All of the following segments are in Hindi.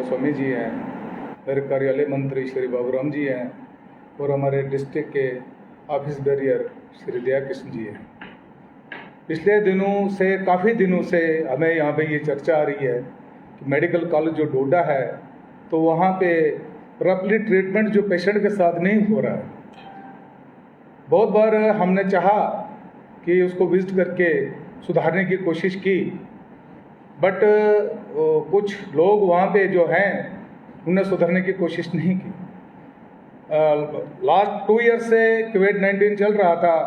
स्वामी जी हैं, मेरे कार्यालय मंत्री श्री बाबूराम जी हैं और हमारे डिस्ट्रिक्ट के ऑफिस बैरियर श्री दया कृष्ण जी हैं। पिछले दिनों से काफ़ी दिनों से हमें यहाँ पे ये चर्चा आ रही है कि मेडिकल कॉलेज जो डोडा है तो वहाँ पे प्रॉपरली ट्रीटमेंट जो पेशेंट के साथ नहीं हो रहा है। बहुत बार हमने चाहा कि उसको विजिट करके सुधारने की कोशिश की, बट कुछ लोग वहाँ पे जो हैं उन्हें सुधारने की कोशिश नहीं की। लास्ट 2 ईयर से कोविड-19 चल रहा था,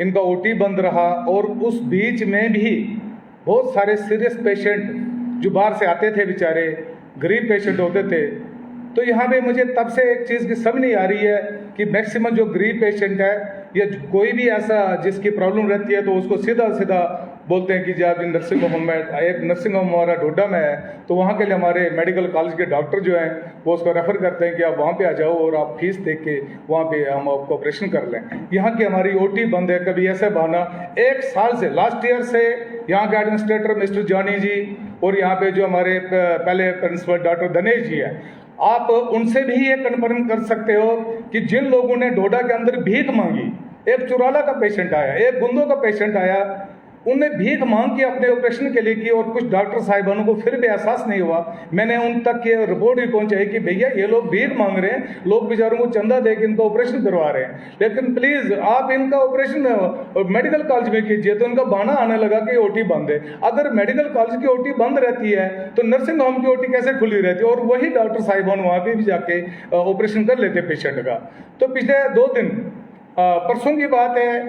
इनका ओटी बंद रहा और उस बीच में भी बहुत सारे सीरियस पेशेंट जो बाहर से आते थे, बेचारे गरीब पेशेंट होते थे। तो यहाँ पे मुझे तब से एक चीज़ की समझ नहीं आ रही है कि मैक्सिमम जो गरीब पेशेंट है या कोई भी ऐसा जिसकी प्रॉब्लम रहती है तो उसको सीधा सीधा बोलते हैं कि जब नर्सिंग होम में, एक नर्सिंग होम हमारा डोडा में है तो वहाँ के लिए हमारे मेडिकल कॉलेज के डॉक्टर जो हैं वो उसको रेफ़र करते हैं कि आप वहाँ पे आ जाओ और आप फीस दे के वहाँ पे हम आपको ऑपरेशन कर लें। यहाँ की हमारी ओटी बंद है। कभी ऐसा बहाना 1 साल से, लास्ट ईयर से यहाँ के एडमिनिस्ट्रेटर मिस्टर जानी जी और यहाँ पे जो हमारे पहले प्रिंसिपल डॉक्टर दिनेश जी हैं, आप उनसे भी ये कन्फर्म कर सकते हो कि जिन लोगों ने डोडा के अंदर भीख मांगी, एक चुराला का पेशेंट आया, एक गुंदों का पेशेंट आया, उनने भीख मांग के अपने ऑपरेशन के लिए की और कुछ डॉक्टर साहिबानों को फिर भी एहसास नहीं हुआ। मैंने उन तक ये रिपोर्ट भी पहुंचाई कि भैया ये लोग भीख मांग रहे हैं, लोग बेचारों को चंदा दे के इनका ऑपरेशन करवा रहे हैं, लेकिन प्लीज़ आप इनका ऑपरेशन मेडिकल कॉलेज में कीजिए। तो इनका बहाना आने लगा कि ओटी बंद है। अगर मेडिकल कॉलेज की ओटी बंद रहती है तो नर्सिंग होम की ओटी कैसे खुली रहती है? और वही डॉक्टर साहिबान वहाँ पर भी जाके ऑपरेशन कर लेते पेशेंट का। तो पिछले 2 दिन परसों की बात है,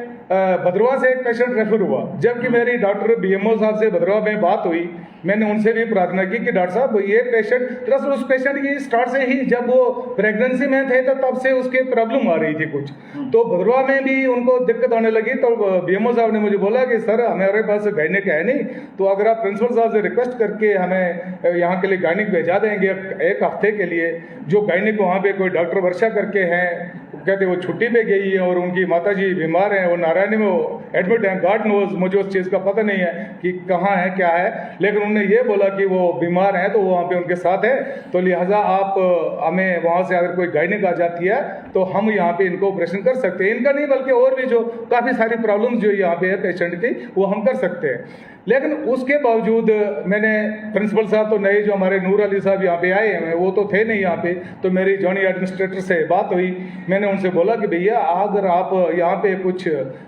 भद्रवा से एक पेशेंट रेफर हुआ, जबकि मेरी डॉक्टर बीएमओ साहब से भद्रवा में बात हुई। मैंने उनसे भी प्रार्थना की कि डॉक्टर साहब ये पेशेंट, दरअसल उस पेशेंट की स्टार्ट से ही जब वो प्रेगनेंसी में थे तो तब से उसके प्रॉब्लम आ रही थी कुछ, तो भद्रवा में भी उनको दिक्कत आने लगी। तो बीएमओ साहब ने मुझे बोला कि सर हमारे पास गायनिक है नहीं, तो अगर आप प्रिंसिपल साहब से रिक्वेस्ट करके हमें यहाँ के लिए गायनिक भेजा देंगे 1 हफ्ते के लिए। जो गायनिक वहाँ पे कोई डॉक्टर वर्षा करके हैं, कहते वो छुट्टी पे गई है और उनकी माता जी बीमार हैं, वो नारायणी में वो एडमिट हैं। गॉड नोज, मुझे उस चीज़ का पता नहीं है कि कहाँ है क्या है, लेकिन उन्होंने ये बोला कि वो बीमार हैं तो वो वहाँ पे उनके साथ है, तो लिहाजा आप हमें वहाँ से अगर कोई गायनिक आ जाती है तो हम यहाँ पे इनको ऑपरेशन कर सकते हैं। इनका नहीं बल्कि और भी जो काफ़ी सारी प्रॉब्लम जो यहाँ पे है पेशेंट की, वो हम कर सकते हैं। लेकिन उसके बावजूद मैंने प्रिंसिपल साहब तो नहीं, जो हमारे नूर अली साहब यहाँ पे आए हैं वो तो थे नहीं यहाँ पे, तो मेरी जॉनी एडमिनिस्ट्रेटर से बात हुई। मैंने उनसे बोला कि भैया अगर आप यहाँ पे कुछ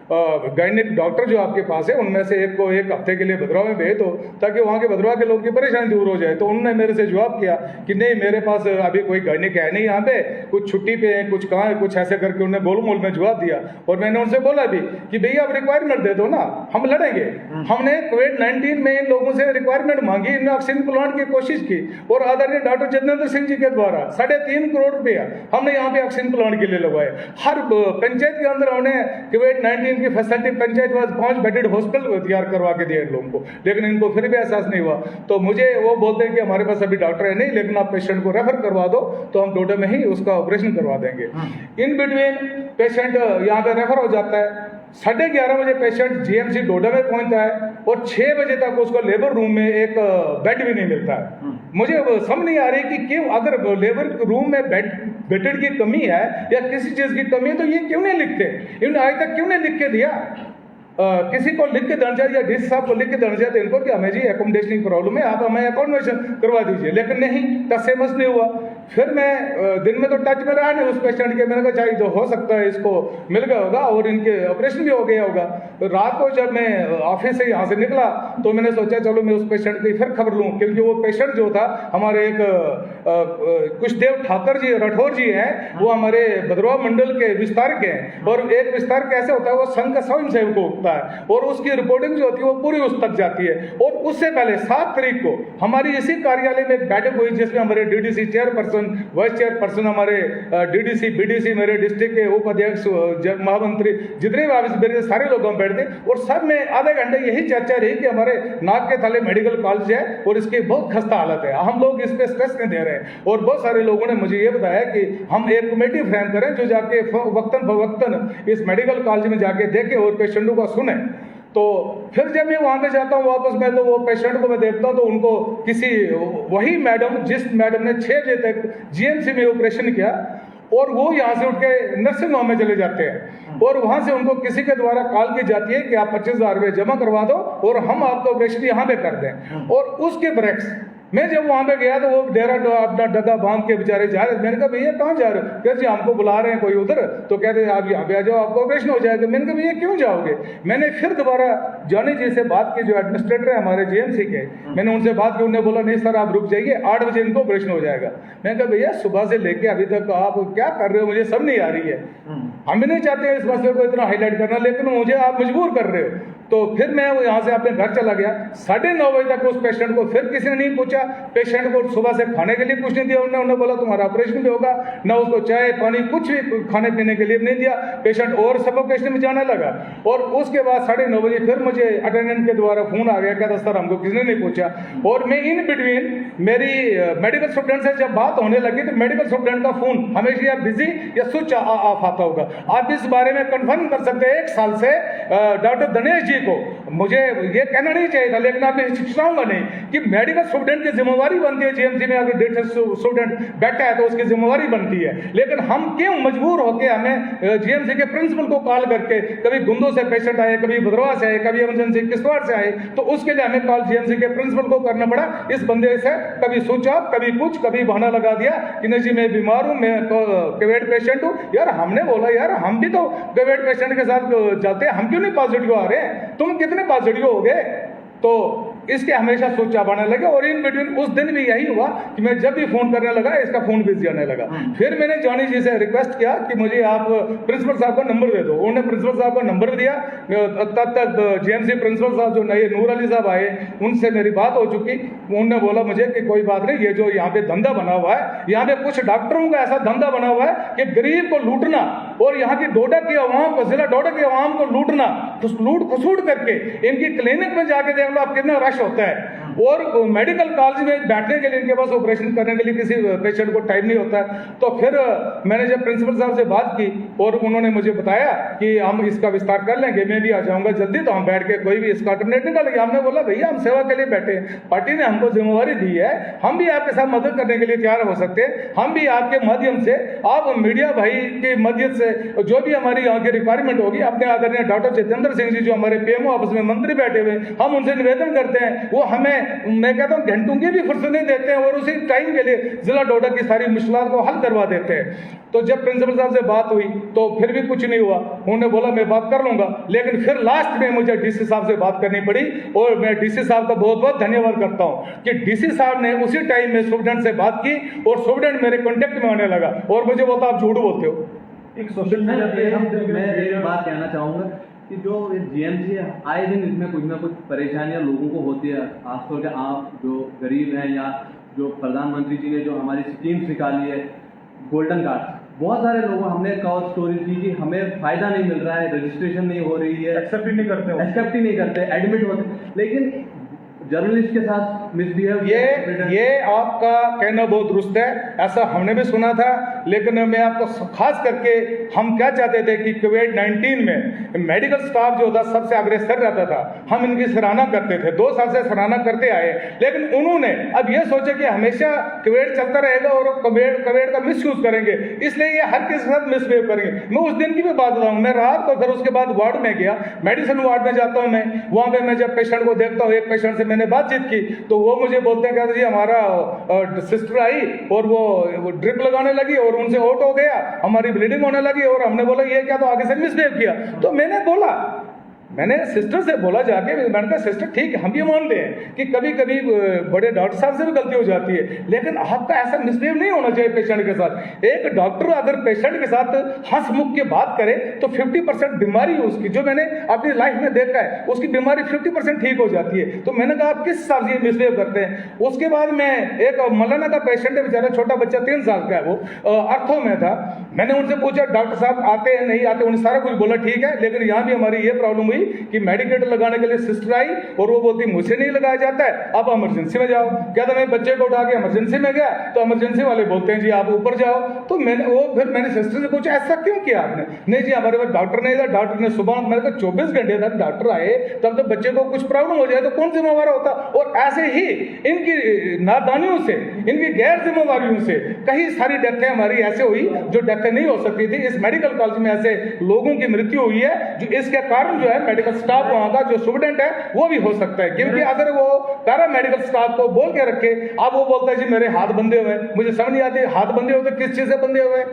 गायनिक डॉक्टर जो आपके पास है उनमें से एक को 1 हफ्ते के लिए भद्रवा में भेज दो ताकि वहाँ के भद्रवा के लोगों की परेशानी दूर हो जाए। तो उन्होंने मेरे से जवाब किया कि नहीं, मेरे पास अभी कोई गायनिक है नहीं यहाँ पे, कुछ छुट्टी पे है, कुछ कहाँ है, कुछ ऐसे करके उन्होंने गोल मोल में जवाब दिया। और मैंने उनसे बोला भी कि भैया आप रिक्वायरमेंट दे दो ना, हम लड़ेंगे। हमने कोविड-19 में इन लोगों से रिक्वायरमेंट मांगी, इन्होंने ऑक्सीजन प्लांट की कोशिश की और आदरणीय डॉक्टर जितेंद्र सिंह जी के द्वारा 3.5 करोड़ रुपया हमने यहाँ पे ऑक्सीजन प्लांट के लिए लगवाए। हर पंचायत के अंदर हमने कोविड-19 की facility panchayat wise 5 bedded hospital तैयार करवा के दिया इन लोगों को, लेकिन इनको फिर भी एहसास नहीं हुआ। तो मुझे वो बोलते हैं कि हमारे पास अभी डॉक्टर है नहीं, लेकिन आप पेशेंट को रेफर करवा दो तो हम डोडा में ही उसका ऑपरेशन करवा देंगे। इन बिटवीन पेशेंट यहाँ पे रेफर हो जाता है, 11:30 बजे पेशेंट जीएमसी डोडा में पहुंचता है और 6 बजे तक उसको लेबर रूम में एक बेड भी नहीं मिलता है। मुझे समझ नहीं आ रही कि क्यों, अगर लेबर रूम में बेड की कमी है या किसी चीज़ की कमी है तो ये क्यों नहीं लिखते? इन्होंने आज तक क्यों नहीं लिख के दिया? किसी को लिख के देना चाहिए या डीसी साहब को लिख के देना चाहिए इनको कि हमें जी एकोमोडेशन की प्रॉब्लम है, आप हमें अकोमोडेशन करवा दीजिए, लेकिन नहीं, टच से बस नहीं हुआ। फिर मैं दिन में तो टच में रहा नहीं उस पेशेंट के, मैंने कहा चाहिए तो हो सकता है इसको मिल गया होगा और इनके ऑपरेशन भी हो गया होगा। तो रात को जब मैं ऑफिस से यहाँ से निकला तो मैंने सोचा चलो मैं उस पेशेंट की फिर खबर लूँ, क्योंकि वो पेशेंट जो था हमारे एक कुशदेव ठाकर जी राठौर जी हैं, वो हमारे भद्रवा मंडल के विस्तारक हैं और एक विस्तार कैसे होता है वो संघ का स्वयं सेवक को होता है और उसकी रिपोर्टिंग जो होती है वो पूरी उस तक जाती है। और उससे पहले 7 तारीख को हमारी इसी कार्यालय में एक बैठक हुई जिसमें हमारे डीडीसी चेयरपर्सन, वाइस चेयरपर्सन, हमारे डीडीसी बीडीसी, मेरे डिस्ट्रिक्ट के उपाध्यक्ष, महामंत्री, जितने भी ऑफिस मेरे सारे लोग हम बैठते और सब में आधे घंटे यही चर्चा रही कि हमारे नाक के थाले मेडिकल कॉलेज है और इसकी बहुत खस्ता हालत है, हम लोग इस पर स्ट्रेस नहीं दे रहे हैं। और बहुत सारे लोगों ने मुझे ये बताया कि हम एक कमेटी फ्रेम करें जो जाके वक्तन फवक्तन इस मेडिकल कॉलेज में जाके देखे और पेशेंटों का सुने। तो फिर जब मैं वहाँ पे जाता हूँ वापस में, तो वो पेशेंट को मैं देखता हूँ तो उनको किसी वही मैडम, जिस मैडम ने 6 बजे तक जीएमसी में ऑपरेशन किया, और वो यहाँ से उठ के नर्सिंग होम में चले जाते हैं, और वहाँ से उनको किसी के द्वारा कॉल की जाती है कि आप 25,000 रुपये जमा करवा दो और हम आपका ऑपरेशन यहाँ पे कर दें। और उसके ब्रेक्स मैं जब वहाँ पे गया तो वो डेरा अपना डगा बांध के बेचारे जा रहे। मैंने कहा भैया कहाँ जा रहे हो? कहते हमको बुला रहे हैं कोई उधर, तो कहते हैं आप यहाँ पे आ जाओ, आपको ऑपरेशन हो जाएगा। मैंने कहा भैया क्यों जाओगे? मैंने फिर दोबारा जॉनी जी से बात की, जो एडमिनिस्ट्रेटर है हमारे जीएमसी के, मैंने उनसे बात की। उन्होंने बोला नहीं सर आप रुक जाइए, 8 बजे इनको ऑपरेशन हो जाएगा। मैंने कहा भैया सुबह से लेके अभी तक आप क्या कर रहे हो, मुझे सब नहीं आ रही है। हम भी नहीं चाहते हैं इस मसले को इतना हाईलाइट करना, लेकिन मुझे आप मजबूर कर रहे हो। तो फिर मैं वो यहाँ से अपने घर चला गया। 9:30 बजे तक उस पेशेंट को फिर किसी ने नहीं पूछा। पेशेंट को सुबह से खाने के लिए कुछ नहीं दिया उन्होंने बोला तुम्हारा ऑपरेशन भी होगा, ना उसको चाय पानी कुछ भी खाने पीने के लिए नहीं दिया। पेशेंट और सफोकेशन में जाने लगा। और उसके बाद 9:30 बजे फिर मुझे अटेंडेंट के द्वारा फोन आ गया, कहता सर हमको किसी ने नहीं पूछा। और मैं इन बिटवीन मेरी मेडिकल स्टूडेंट से जब बात होने लगी तो मेडिकल स्टूडेंट का फोन हमेशा या बिजी या स्विच ऑफ आता होगा। आप इस बारे में कंफर्म कर सकते हैं 1 साल से डॉक्टर दिनेश जी को मुझे ये कहना नहीं चाहिए था, लेकिन आप शिक्षाऊंगा नहीं कि मेडिकल स्टूडेंट की जिम्मेवारी बनती है, जीएमसी में अगर 150 स्टूडेंट बैठा है तो उसकी जिम्मेवारी बनती है। लेकिन हम क्यों मजबूर होकर हमें जीएमसी के प्रिंसिपल को कॉल करके, कभी गुंदो से पेशेंट आए, कभी भद्रवाह से आए, कभी इमरजेंसी किश्तवाड़ से आए, तो उसके लिए हमें कॉल जीएमसी के प्रिंसिपल को करना पड़ा। इस बंदे से कभी स्विच ऑफ, कभी कुछ, कभी बहाना लगा दिया कि नहीं जी मैं बीमार हूं, मैं कोविड पेशेंट हूं। यार हमने बोला यार हम भी तो कोविड पेशेंट के साथ चलते हैं, हम क्यों नहीं पॉजिटिव आ रहे हैं? तुम कितने पॉजिटिव हो गए? तो इसके हमेशा सोचा बढ़ने लगे। और इन बिटवीन उस दिन भी यही हुआ कि मैं जब भी फोन करने लगा इसका फोन बिजी आने लगा। फिर मैंने जॉनी जी से रिक्वेस्ट किया कि मुझे आप प्रिंसिपल साहब का नंबर दे दो। उन्होंने प्रिंसिपल साहब का नंबर दिया। तब तक जीएमसी प्रिंसिपल साहब जो नए नूर अली साहब आए, उनसे मेरी बात हो चुकी। उन्होंने बोला मुझे कि कोई बात नहीं, ये जो यहाँ पे धंधा बना हुआ है, यहाँ पे कुछ डॉक्टरों का ऐसा धंधा बना हुआ है कि गरीब को लूटना और यहाँ की डोडा की आवाम को, जिला डोडा की आवाम को लूटना, लूट खसूट करके इनकी क्लिनिक में जाके देख लो आप कितना रश होता है। और मेडिकल कॉलेज में बैठने के लिए इनके पास ऑपरेशन करने के लिए किसी पेशेंट को टाइम नहीं होता है। तो फिर मैंने जब प्रिंसिपल साहब से बात की और उन्होंने मुझे बताया कि हम इसका विस्तार कर लेंगे, मैं भी आ जाऊंगा जल्दी, तो हम बैठ के कोई भी इसका अल्टरनेट निकालेंगे। हमने बोला भैया हम सेवा के लिए बैठे हैं, पार्टी ने हमको जिम्मेवारी दी है, हम भी आपके साथ मदद करने के लिए तैयार हो सकते हैं। हम भी आपके माध्यम से, आप मीडिया भाई के मदद से जो भी हमारी यहाँ की रिक्वायरमेंट होगी, अपने आदरणीय डॉक्टर जितेंद्र सिंह जी जो हमारे पीएमओ ऑफिस में मंत्री बैठे हुए, हम उनसे निवेदन करते हैं। वो हमें, मैं कहता हूं घंटों की भी फुर्सत नहीं देते हैं और उसी टाइम के लिए जिला डोडा की सारी मुश्किलात को हल करवा देते हैं। तो जब प्रिंसिपल साहब से बात हुई तो फिर भी कुछ नहीं हुआ। उन्होंने बोला मैं बात कर लूंगा, लेकिन फिर लास्ट में मुझे डीसी साहब से बात करनी पड़ी। और मैं डीसी साहब का बहुत बहुत धन्यवाद करता हूं कि डीसी साहब ने उसी टाइम में स्टूडेंट से बात की और स्टूडेंट मेरे कॉन्टेक्ट में आने लगा और मुझे बोलता आप झूठ बोलते हो। एक सोशल मीडिया पे मैं एक बात कहना चाहूँगा कि जो जीएमसी है, आए दिन इसमें कुछ ना कुछ परेशानियां लोगों को होती है। खासतौर पर आप जो गरीब हैं या जो प्रधानमंत्री जी ने जो हमारी स्कीम्स निकाली है, गोल्डन कार्ड, बहुत सारे लोग हमने कवर स्टोरी की कि हमें फायदा नहीं मिल रहा है, रजिस्ट्रेशन नहीं हो रही है, एक्सेप्ट ही नहीं करते, एडमिट होते, लेकिन जर्नलिस्ट के साथ मिसबिहेव। ये आपका कहना बहुत दुरुस्त है, ऐसा हमने भी सुना था। लेकिन मैं आपको खास करके, हम क्या चाहते थे कि कोविड-19 में मेडिकल स्टाफ जो था सबसे अग्रेसर रहता था, हम इनकी सराहना करते थे, 2 साल से सराहना करते आए। लेकिन उन्होंने अब ये सोचा कि हमेशा कोविड चलता रहेगा और कोविड का मिस यूज करेंगे, इसलिए ये हर किसी के साथ मिसबिहेव करेंगे। मैं उस दिन की भी बात बताऊँ, मैं रात को फिर उसके बाद वार्ड में गया, मेडिसिन वार्ड में जाता हूँ मैं, वहाँ पे मैं जब पेशेंट को देखता हूँ, एक पेशेंट से मैंने बातचीत की तो वो मुझे बोलते हैं कहते जी हमारा सिस्टर आई और वो ड्रिप लगाने लगी और उनसे आउट हो गया, हमारी ब्लीडिंग होने लगी। और हमने बोला ये क्या, तो आगे से मिसबिहेव किया। तो मैंने सिस्टर से बोला जाके, मैंने कहा सिस्टर ठीक है हम भी मानते हैं कि कभी कभी बड़े डॉक्टर साहब से भी गलती हो जाती है, लेकिन आपका ऐसा मिसबिहेव नहीं होना चाहिए पेशेंट के साथ। एक डॉक्टर अगर पेशेंट के साथ हंसमुख के बात करे तो 50% बीमारी उसकी, जो मैंने अपनी लाइफ में देखा है, उसकी बीमारी 50% ठीक हो जाती है। तो मैंने कहा आप किस हिसाब से मिसबिहेव करते हैं। उसके बाद मैं, एक मौलाना का पेशेंट है बेचारा, छोटा बच्चा 3 साल का है, वो अर्थों में था। मैंने उनसे पूछा डॉक्टर साहब आते हैं नहीं आते, उन्हें सारा कुछ बोला ठीक है, लेकिन यहाँ भी हमारी ये प्रॉब्लम हुई हुई कि मेडिकेटर लगाने के लिए सिस्टर आई और वो बोलती मुझे नहीं लगाया जाता है, आप इमरजेंसी में जाओ। क्या था, मैं बच्चे को उठा के इमरजेंसी में गया तो इमरजेंसी वाले बोलते हैं जी आप ऊपर जाओ। तो मैंने सिस्टर से पूछा ऐसा क्यों किया आपने? नहीं जी हमारे पास डॉक्टर नहीं था, डॉक्टर ने सुबह, मैंने कहा 24 घंटे तक डॉक्टर आए तब तो बच्चे को कुछ प्रॉब्लम हो जाए तो कौन जिम्मेवार होता? और ऐसे ही इनकी नादानियों से, इनकी गैर जिम्मेवारियों से कई सारी डेथें हमारी ऐसे हुई जो डेथें नहीं हो सकती थी। इस मेडिकल कॉलेज में ऐसे लोगों की मृत्यु हुई है जो इसके कारण जो है मेडिकल स्टाफ वहां का जो स्टूडेंट है वो भी हो सकता है, क्योंकि अगर वो पैरा मेडिकल स्टाफ को बोल के रखे, अब वो बोलता है जी मेरे हाथ बंधे हुए हैं, मुझे समझ नहीं आती हाथ बंधे हुए तो किस चीज से बंधे हुए हैं?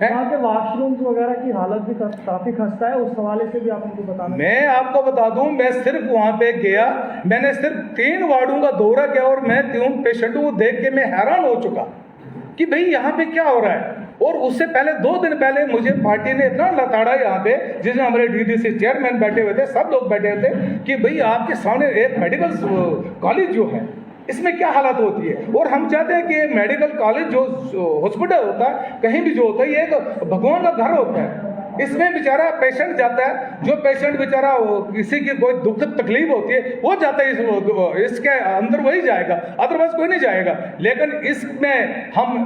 वहाँ के वॉशरूम्स वगैरह की हालत भी काफी खस्ता है, उस हवाले से भी आप उनको बताना। मैं आपको बता दूं, मैं सिर्फ वहां पे गया, मैंने सिर्फ 3 वार्डों का दौरा किया और मैं 3 पेशेंटों को देख के मैं हैरान हो चुका कि भाई यहाँ पे क्या हो रहा है। और उससे पहले 2 दिन पहले मुझे पार्टी ने इतना लताड़ा यहाँ पे, जिसमें हमारे डीडीसी चेयरमैन बैठे हुए थे, सब लोग बैठे हुए थे कि भाई आपके सामने एक मेडिकल कॉलेज जो है इसमें क्या हालत होती है। और हम चाहते हैं कि मेडिकल कॉलेज जो हॉस्पिटल होता है कहीं भी जो होता है ये एक भगवान का घर होता है। इसमें बेचारा पेशेंट जाता है, जो पेशेंट बेचारा किसी की कोई दुख तकलीफ होती है वो जाता है इसके अंदर वही जाएगा, अदरवाइज कोई नहीं जाएगा। लेकिन इसमें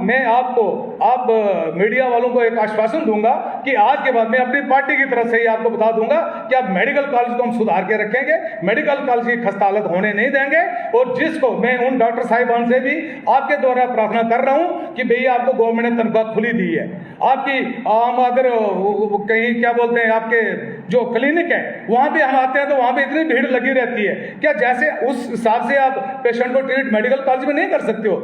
मैं आप मीडिया वालों को एक आश्वासन दूंगा कि आज के बाद मैं अपनी पार्टी की तरफ से ही आपको बता दूंगा कि आप मेडिकल कॉलेज को हम सुधार के रखेंगे, मेडिकल कॉलेज की खस्ता हालत होने नहीं देंगे। और जिसको मैं उन डॉक्टर साहिबान से भी आपके द्वारा प्रार्थना कर रहा हूं कि भैया आपको गवर्नमेंट ने तनख्वाह खुली दी है, आपकी अगर कहीं क्या बोलते हैं आपके जो क्लिनिक है वहां पे हम आते हैं तो वहां पे इतनी भीड़ लगी रहती है, क्या जैसे उस हिसाब से आप पेशेंट को ट्रीट मेडिकल कॉलेज में नहीं कर सकते हो?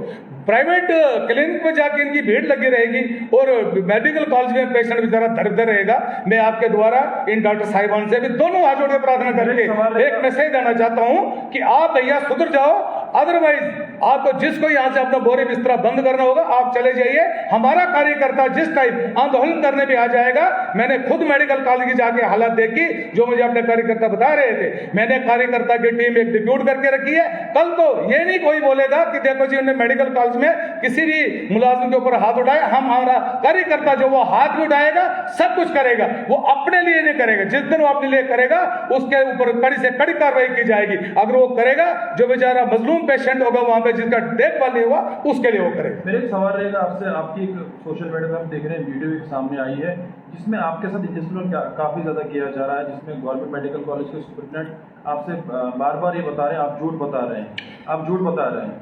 प्राइवेट क्लिनिक में जाके इनकी भीड़ लगी रहेगी और मेडिकल कॉलेज में पेशेंट बेचारा दर रहेगा। मैं आपके द्वारा इन डॉक्टर साहिबान से भी दोनों हाथ जोड़ के प्रार्थना करके एक मैसेज देना चाहता हूं कि आप भैया सुधर जाओ, अदरवाइज आपको जिसको यहां से अपना बोरी बिस्तरा बंद करना होगा आप चले जाइए। हमारा कार्यकर्ता जिस टाइम आंदोलन करने भी आ जाएगा, मैंने खुद मेडिकल कॉलेज की जाके हालत देखी जो मुझे अपने कार्यकर्ता बता रहे थे, मैंने कार्यकर्ता की टीम एक डिप्यूट करके रखी है। कल तो ये नहीं कोई बोलेगा कि देखो जी उन्होंने मेडिकल कॉलेज में किसी भी मुलाजिम के ऊपर हाथ उठाया, हमारा कार्यकर्ता जो वो हाथ भी उठाएगा सब कुछ करेगा, वो अपने लिए नहीं करेगा। जिस दिन वो अपने लिए करेगा उसके ऊपर कड़ी से कड़ी कार्रवाई की जाएगी। अगर वो करेगा जो बेचारा मजलूम पेशेंट होगा वहां पे जिसका देखभाल नहीं हुआ उसके लिए वो करेगा। मेरे एक सवाल रहेगा आपसे, आपकी एक सोशल मीडिया पे हम देख रहे हैं वीडियो एक सामने आई है जिसमें आपके साथ इंजस्टिस काफी ज्यादा किया जा रहा है, जिसमें गवर्नमेंट मेडिकल कॉलेज के सुपरिटेंडेंट आपसे बार बार ये बता रहे हैं आप झूठ बता रहे हैं, आप झूठ बता रहे हैं।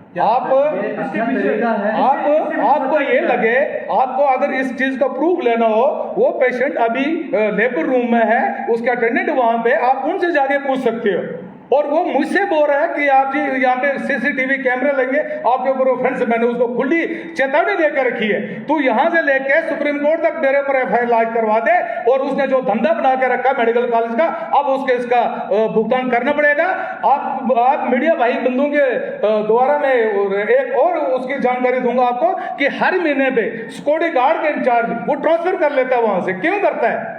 आपको ये लगे, आपको अगर इस चीज का प्रूफ लेना हो, वो पेशेंट अभी लेबर रूम में है, उसका अटेंडेंट वहां पे, आप उनसे जाके पूछ सकते हो। और वो मुझसे बोल रहा है कि आप जी यहाँ पे सीसीटीवी कैमरे लेंगे आपके ऊपर ऑफेंस, मैंने उसको खुली चेतावनी देकर रखी है, तू यहाँ से लेके सुप्रीम कोर्ट तक मेरे ऊपर FIR लॉन्च करवा दे। और उसने जो धंधा बना के रखा मेडिकल कॉलेज का, अब उसके इसका भुगतान करना पड़ेगा। आप मीडिया भाई बंधुओं के द्वारा मैं एक और उसकी जानकारी दूंगा आपको कि हर महीने पे सिक्योरिटी गार्ड के इंचार्ज वो ट्रांसफर कर लेता है वहां से। क्यों करता है?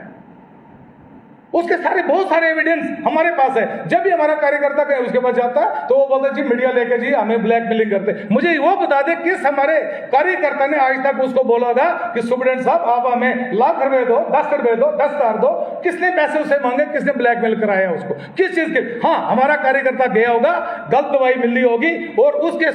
उसके बहुत सारे एविडेंस हमारे पास है। जब भी हमारा कार्यकर्ता कहीं उसके पास जाता है तो वो बोलता जी मीडिया लेके जी हमें ब्लैकमेलिंग करते। मुझे वो बता दे किस हमारे कार्यकर्ता ने आज तक उसको बोला होगा कि सुप्रीडेंट साहब आप हमें लाख रुपए दो, 10 रुपए दो, 10,000 दो? किसने पैसे उसे मांगे, किसने ब्लैकमेल कराया उसको, किस चीज के? हाँ, हमारा कार्यकर्ता गया होगा, गलत दवाई मिली होगी और उसके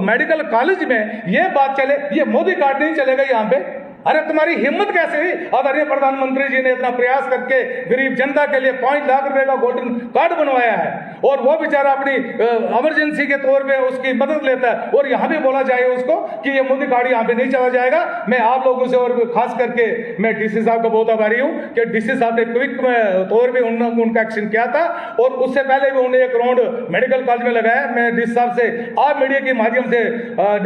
मेडिकल कॉलेज में ये बात चले, ये मोदी कार्ड नहीं चलेगा यहाँ पे। अरे तुम्हारी हिम्मत कैसे हुई? आदरणीय प्रधानमंत्री जी ने इतना प्रयास करके गरीब जनता के लिए 5 लाख रुपए का गोल्डन कार्ड बनवाया है और वो बेचारा अपनी इमरजेंसी के तौर पे उसकी मदद लेता है और यहाँ भी बोला जाए उसको कि ये मोदी कार्ड यहाँ पे नहीं चला जाएगा। मैं आप लोगों से और खास करके मैं डीसी साहब का बहुत आभारी हूँ कि डीसी साहब ने क्विक तौर पे उनका एक्शन किया था और उससे पहले भी उन्होंने एक राउंड मेडिकल कॉलेज में लगाया। मैं डीसी साहब से आप मीडिया के माध्यम से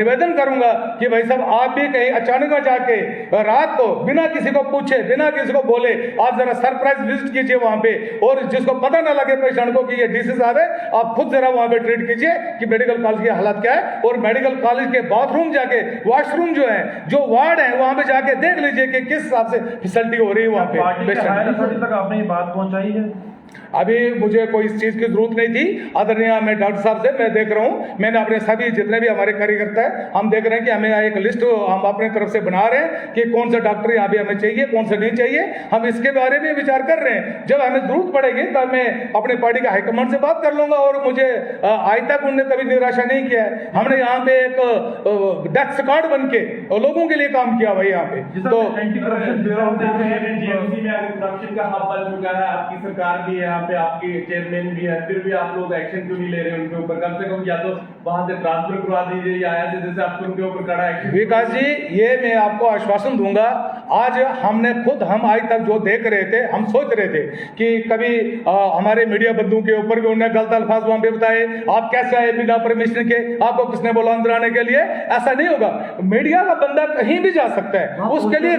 निवेदन करूंगा कि भाई साहब आप भी कहीं अचानक में जाके रात को बिना किसी को पूछे, बिना किसी को बोले आप जरा सरप्राइज विजिट कीजिए वहां पे और जिसको पता ना लगे पेशेंट को कि ये डीसी साहब है, आप खुद जरा वहां पे ट्रीट कीजिए कि मेडिकल कॉलेज की हालत क्या है। और मेडिकल कॉलेज के बाथरूम जाके, वॉशरूम जो है, जो वार्ड है, वहां पे जाके देख लीजिए कि किस हिसाब से फैसिलिटी हो रही है वहाँ पे। पार्टी के हायर अथॉरिटी तक आपने ये बात पहुंचाई है? अभी मुझे कोई इस चीज़ की जरूरत नहीं थी। आदरणीय मैं डॉक्टर साहब से मैं देख रहा हूँ, मैंने अपने सभी जितने भी हमारे कार्यकर्ता है हम देख रहे हैं कि हमें एक लिस्ट हम अपनी तरफ से बना रहे हैं कि कौन सा डॉक्टर यहाँ पे हमें चाहिए, कौन सा नहीं चाहिए। हम इसके बारे में विचार कर रहे हैं। जब हमें जरूरत पड़ेगी तब मैं अपनी पार्टी का हाईकमांड से बात कर लूंगा। और मुझे आज तक उन्होंने कभी निराशा नहीं किया है। हमने यहाँ पे एक डेस्क कार्ड बन के लोगों के लिए काम किया भाई यहाँ पे। तो एंटी करप्शन ब्यूरो हम देख रहे हैं जीएमसी में अगर करप्शन का हब बन चुका है, आपकी सरकार भी है यहाँ पे, आपकी चेयरमैन भी है, फिर भी आप लोग एक्शन क्यों नहीं ले रहे उनके ऊपर? कम से कम या तो वहां से ट्रांसफर करवा दीजिए या ऐसे जैसे आपको उनके ऊपर कड़ा एक्शन। विकास जी, ये मैं आपको आश्वासन दूंगा। आज हमने खुद हम आज तक जो देख रहे थे, हम सोच रहे थे कि कभी हमारे मीडिया बंधुओं के ऊपर भी उन्होंने गलत अल्फाज वहां पे बताए, आप कैसे आए बिना परमिशन के, आपको किसने बोला अंदर आने के लिए? ऐसा नहीं होगा। मीडिया का बंदा कहीं भी जा सकता है, उसके लिए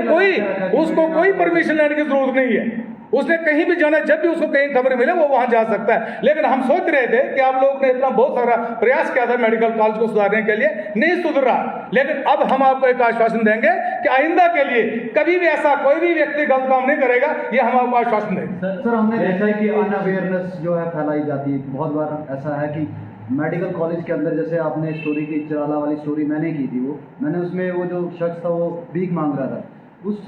उसको कोई परमिशन लेने की जरूरत नहीं है। उसने कहीं भी जाना, जब भी उसको कहीं खबर मिले वो वहां जा सकता है। लेकिन हम सोच रहे थे कि आप लोग ने इतना बहुत सारा प्रयास किया था मेडिकल कॉलेज को सुधारने के लिए, नहीं सुधर रहा। लेकिन अब हम आपको एक आश्वासन देंगे कि आइंदा के लिए कभी भी ऐसा कोई भी व्यक्ति गलत काम नहीं करेगा, ये हम आपको आश्वासन देंगे। सर हमने देखा है कि अनअवेयरनेस जो है फैलाई जाती है। बहुत बार ऐसा है कि मेडिकल कॉलेज के अंदर, जैसे आपने स्टोरी की, चिराला वाली स्टोरी मैंने की थी, मैंने उसमें वो जो शख्स था वो भीख मांग रहा था। उस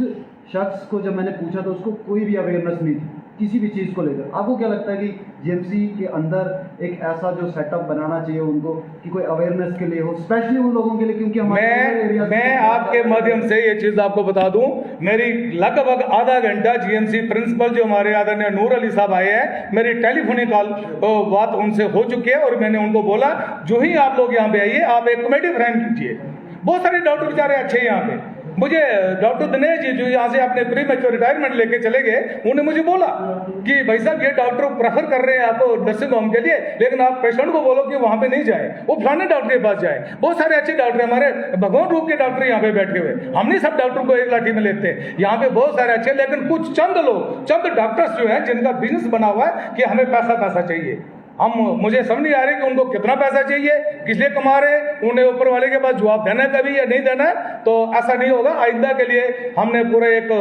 शख्स को जब मैंने पूछा तो उसको कोई भी अवेयरनेस नहीं थी किसी भी चीज़ को लेकर। आपको क्या लगता है कि जीएमसी के अंदर एक ऐसा जो सेटअप बनाना चाहिए उनको कि कोई अवेयरनेस के लिए हो, स्पेशली उन लोगों के लिए? क्योंकि मैं आपके माध्यम से ये चीज़ आपको बता दूं, मेरी लगभग आधा घंटा जीएमसी प्रिंसिपल जो हमारे आदरणीय नूर अली साहब आए हैं, मेरी टेलीफोनिक कॉल बात उनसे हो चुकी है। और मैंने उनको बोला जो ही आप लोग यहाँ पे आइए, आप एक कमेटी फ्रेम कीजिए। बहुत सारे डॉक्टर बेचारे अच्छे यहाँ पे, मुझे डॉक्टर दिनेश जी जो यहाँ से अपने प्री मैच्योर रिटायरमेंट लेके चले गए, उन्होंने मुझे बोला कि भाई साहब ये डॉक्टर प्रेफर कर रहे हैं आपको नर्सिंग होम के लिए, लेकिन आप पेशेंट को बोलो कि वहाँ पे नहीं जाए, वो फलाने डॉक्टर के पास जाए। बहुत सारे अच्छे डॉक्टर हमारे भगवान रूप के डॉक्टर यहाँ पे बैठे हुए। हम नहीं सब डॉक्टर को एक लाठी में लेते हैं, यहाँ पे बहुत सारे अच्छे, लेकिन कुछ चंद लोग, चंद डॉक्टर्स जो है जिनका बिजनेस बना हुआ है कि हमें पैसा चाहिए। मुझे समझ नहीं आ रही कि उनको कितना पैसा चाहिए, किस लिए कमा रहे, उन्हें ऊपर वाले के पास जवाब देना है कभी या नहीं देना है। तो ऐसा नहीं होगा। आइंदा के लिए हमने पूरे एक,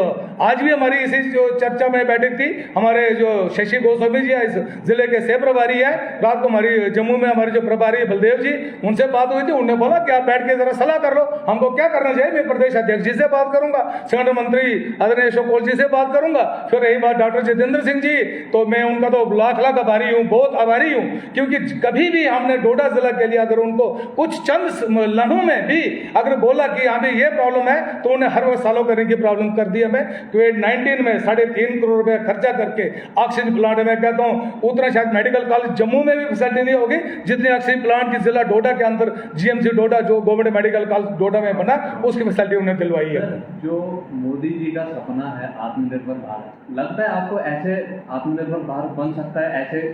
आज भी हमारी इसी जो चर्चा में बैठक थी, हमारे जो शशि गोस्वामी जी इस जिले के से प्रभारी है, रात को हमारी जम्मू में हमारे जो प्रभारी बलदेव जी, उनसे बात हुई थी। उन्होंने बोला कि आप बैठ के जरा सलाह कर लो हमको क्या करना चाहिए। मैं प्रदेश अध्यक्ष जी से बात करूंगा, संगठन मंत्री आदरणीय अशोक कौल जी से बात करूंगा। फिर रही बात डॉक्टर जितेंद्र सिंह जी, तो मैं उनका तो लाख आभारी हूँ, बहुत आभारी हूं, क्योंकि कभी भी हमने डोडा जिला के लिए अगर उनको कुछ चंद लम्हों में भी अगर बोला कि यहाँ पे ये प्रॉब्लम है, तो उन्हें हर वक्त सालों करने की प्रॉब्लम कर दी। हमें कोविड-19 में 3.5 करोड़ रुपए खर्चा करके ऑक्सीजन प्लांट, मैं कहता हूँ उतना शायद मेडिकल कॉलेज जम्मू में भी फैसिलिटी नहीं होगी जितनी ऑक्सीजन प्लांट की जिला डोडा के अंदर जीएमसी डोडा जो गवर्नमेंट मेडिकल कॉलेज डोडा में बना, उसकी फैसिलिटी उन्हें दिलवाई है। जो मोदी जी का सपना है आत्मनिर्भर भारत, लगता है आपको ऐसे आत्मनिर्भर भारत बन सकता है ऐसे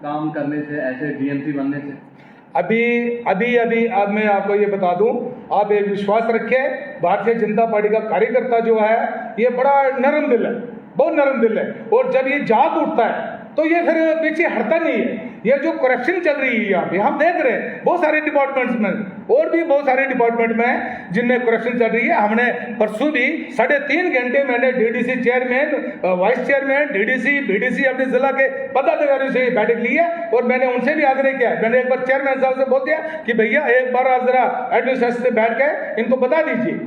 काम करने से, ऐसे जीएमसी बनने से? अभी अब मैं आपको ये बता दूं, आप एक विश्वास रखें, भारतीय जनता पार्टी का कार्यकर्ता जो है ये बड़ा नरम दिल है, बहुत नरम दिल है। और जब ये जाग उठता है तो ये फिर पीछे हटता नहीं है। ये जो करप्शन चल रही है यहाँ पे हम देख रहे हैं बहुत सारे डिपार्टमेंट्स में, और भी बहुत सारे डिपार्टमेंट में जिनमें करप्शन चल रही है। हमने परसों भी 3.5 घंटे मैंने DDC chairman, vice chairman, DDC, BDC अपने जिला के पदाधिकारियों से बैठक ली है। और मैंने उनसे भी आग्रह किया, मैंने एक बार चेयरमैन साहब से बोल दिया कि भैया एक बार आप जरा एडमिनिस्ट्रेशन से बैठ के इनको बता दीजिए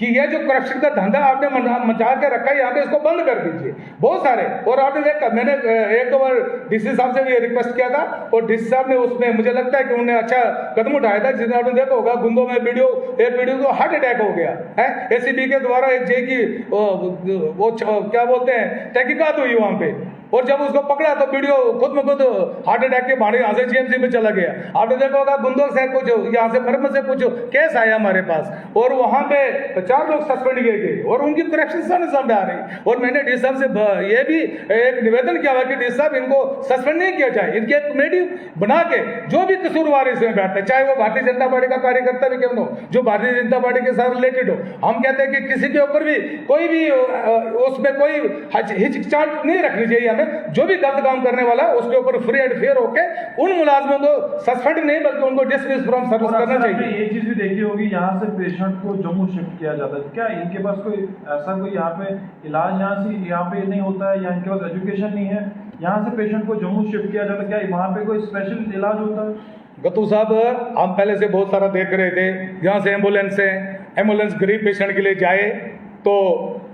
कि ये जो करप्शन का धंधा आपने मचा के रखा है यहाँ पे, इसको बंद कर दीजिए। बहुत सारे, और आपने देखा मैंने एक बार डीसी साहब से भी रिक्वेस्ट किया था, और डीसी साहब ने उसमें मुझे लगता है कि उन्होंने अच्छा कदम उठाया था। जिसने आपने देखा होगा गुंदो में एक वीडियो को हार्ट अटैक हो गया है, एसीबी के द्वारा एक जे की वो क्या बोलते हैं तहकीकात हुई वहाँ पे, और जब उसको पकड़ा तो वीडियो खुद में खुद हार्ट अटैक के बहाने यहाँ से जीएमसी में चला गया। आपने देखा होगा गुंदोर से कुछ यहाँ से मरम से कुछ केस आया हमारे पास, और वहाँ पे 4 लोग सस्पेंड किए गए और उनकी करप्शन सामने आ रही। और मैंने डी साहब से ये भी एक निवेदन किया हुआ कि डी साहब इनको सस्पेंड नहीं किया जाए, इनकी एक कमेटी बना के जो भी कसूरवार इसमें बैठते, चाहे वो भारतीय जनता पार्टी का कार्यकर्ता भी क्यों न हो, जो भारतीय जनता पार्टी के साथ रिलेटेड हो। हम कहते हैं कि किसी के ऊपर भी कोई भी उसमें कोई हिचकिचाहट नहीं रखनी चाहिए। जो भी गलत काम करने वाला है उसके ऊपर फ्री एंड फेयर होके उन मुलाजमों को सस्पेंड नहीं बल्कि उनको डिसमिस फ्रॉम सर्विस करना चाहिए। ये चीज भी देखी होगी, यहाँ से पेशेंट को जम्मू शिफ्ट किया जाता है, क्या इनके पास कोई ऐसा कोई यहाँ पे इलाज यहाँ पे नहीं होता है, या इनके पास एजुकेशन नहीं है? यहाँ से पेशेंट को जम्मू शिफ्ट किया जाता है, क्या वहाँ पे कोई स्पेशल इलाज होता है? गतू साहब, हम पहले से बहुत सारा देख रहे थे, जहाँ से एम्बुलेंस है, एम्बुलेंस गरीब पेशेंट के लिए जाए तो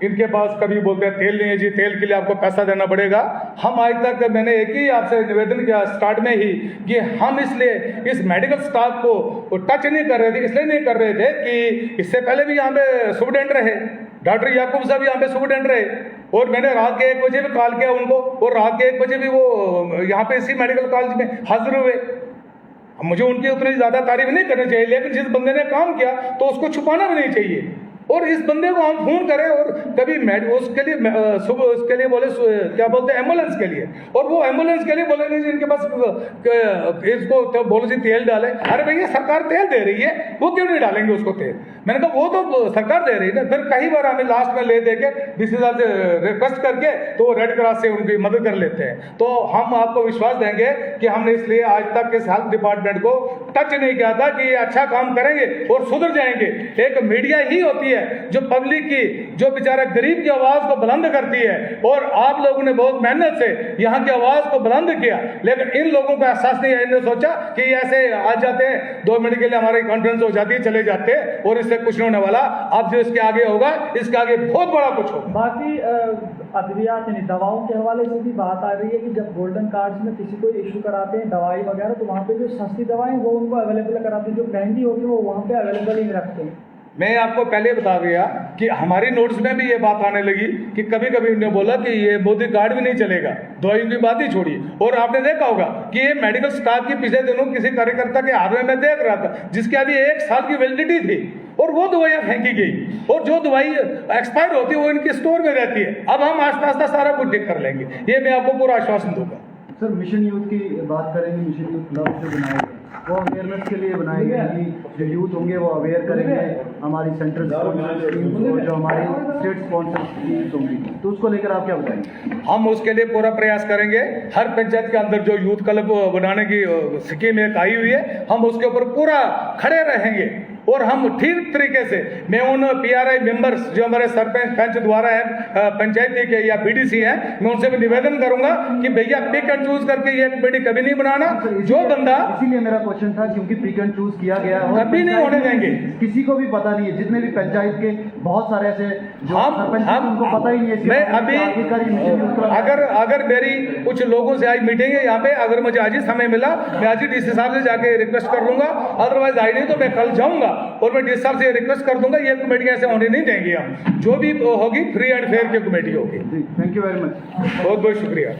इनके पास कभी बोलते हैं तेल नहीं है जी, तेल के लिए आपको पैसा देना पड़ेगा। हम आज तक, मैंने एक ही आपसे निवेदन किया स्टार्ट में ही कि हम इसलिए इस मेडिकल स्टाफ को टच नहीं कर रहे थे, इसलिए नहीं कर रहे थे कि इससे पहले भी यहाँ पे सुपरटेंडेंट रहे, डॉक्टर याकूब साहब यहाँ पे सुपरटेंडेंट रहे, और मैंने रात के 1 बजे भी कॉल किया उनको, और रात के 1 बजे भी वो यहाँ पे इसी मेडिकल कॉलेज में हाजिर हुए। मुझे उनकी उतनी ज़्यादा तारीफ नहीं करनी चाहिए, लेकिन जिस बंदे ने काम किया तो उसको छुपाना भी नहीं चाहिए। और इस बंदे को हम फोन करें और कभी उसके लिए सुबह उसके लिए बोले क्या बोलते हैं एम्बुलेंस के लिए, और वो एम्बुलेंस के लिए बोले नहीं जी इनके पास इसको तो बोलो जी तेल डाले। अरे भैया सरकार तेल दे रही है, वो क्यों नहीं डालेंगे उसको तेल? मैंने कहा वो तो सरकार दे रही है ना। फिर कई बार हमें लास्ट में ले दे के डीसी साहब से रिक्वेस्ट करके तो वो रेड क्रॉस से उनकी मदद कर लेते हैं। तो हम आपको विश्वास देंगे कि हमने इसलिए आज तक इस हेल्थ डिपार्टमेंट को टच नहीं किया था कि ये अच्छा काम करेंगे और सुधर जाएंगे। एक मीडिया ही होती है जो पब्लिक की, जो बेचारा गरीब की आवाज को बुलंद करती है, और आप लोगों ने बहुत मेहनत से यहाँ की आवाज को बुलंद किया, लेकिन इन लोगों को एहसास नहीं है। इन्होंने सोचा कि ऐसे आ जाते हैं 2 मिनट के लिए हमारी कॉन्फ्रेंस हो जाती है, चले जाते हैं और इससे कुछ नहीं होने वाला। अब जो इसके आगे होगा, इसके आगे बहुत बड़ा कुछ होगा। बाकी अद्वियात यानी दवाओं के हवाले से भी बात आ रही है कि जब गोल्डन कार्ड्स में किसी को इशू कराते हैं दवाई वगैरह, तो वहाँ पे जो सस्ती दवाएं वो उनको अवेलेबल कराते हैं, जो महंगी होती है वो वहाँ पे अवेलेबल ही रखते हैं। मैं आपको पहले बता दिया कि हमारी नोट्स में भी ये बात आने लगी कि कभी कभी उन्होंने बोला कि ये मोदी कार्ड भी नहीं चलेगा, दवाइयों की बात ही छोड़िए। और आपने देखा होगा कि ये मेडिकल स्टाफ की पिछले दिनों किसी कार्यकर्ता के हाथ में मैं देख रहा था, जिसकी अभी 1 साल की वैलिडिटी थी, और वो दवाइयाँ फेंकी गई, और जो दवाई एक्सपायर होती है वो इनके स्टोर में रहती है। अब हम आस्ता सारा कुछ ठीक कर लेंगे, ये मैं आपको पूरा आश्वासन दूंगा। सर मिशन यूथ की बात करेंगे, मिशन यूथ क्लब जो बनाए गए वो अवेयरनेस के लिए बनाए गए हैं कि जो यूथ होंगे वो अवेयर करेंगे हमारी सेंट्रल स्कीम्स को, जो हमारी स्टेट स्पॉन्सर स्कीम्स होंगी, तो उसको लेकर आप क्या बताएंगे? हम उसके लिए पूरा प्रयास करेंगे। हर पंचायत के अंदर जो यूथ क्लब बनाने की स्कीम एक आई हुई है, हम उसके ऊपर पूरा खड़े रहेंगे, और हम ठीक तरीके से, मैं उन PRI मेंबर्स जो हमारे सरपंच पंच द्वारा है पंचायती के या BDC है, मैं उनसे भी निवेदन करूंगा कि भैया पिक एंड चूज करके ये कमेटी कभी नहीं बनाना। जो बंदा, इसीलिए मेरा क्वेश्चन था, क्योंकि पिक एंड चूज किया गया है, कभी नहीं होने देंगे। किसी को भी पता नहीं है, जितने भी पंचायत के बहुत सारे ऐसे जो सरपंच हैं, उनको पता ही नहीं है। मैं अभी अगर मेरी कुछ लोगों से आज मीटिंग है यहाँ पे, अगर मुझे आज ही समय मिला मैं आज ही DC साहब से जाके रिक्वेस्ट कर लूंगा, अदरवाइज आई नहीं तो मैं कल जाऊंगा और मैं DC साहब से रिक्वेस्ट कर दूंगा, ये कमेटी ऐसे होने नहीं देंगे हम। जो भी होगी फ्री एंड फेयर की कमेटी होगी। Thank you very much. बहुत बहुत शुक्रिया।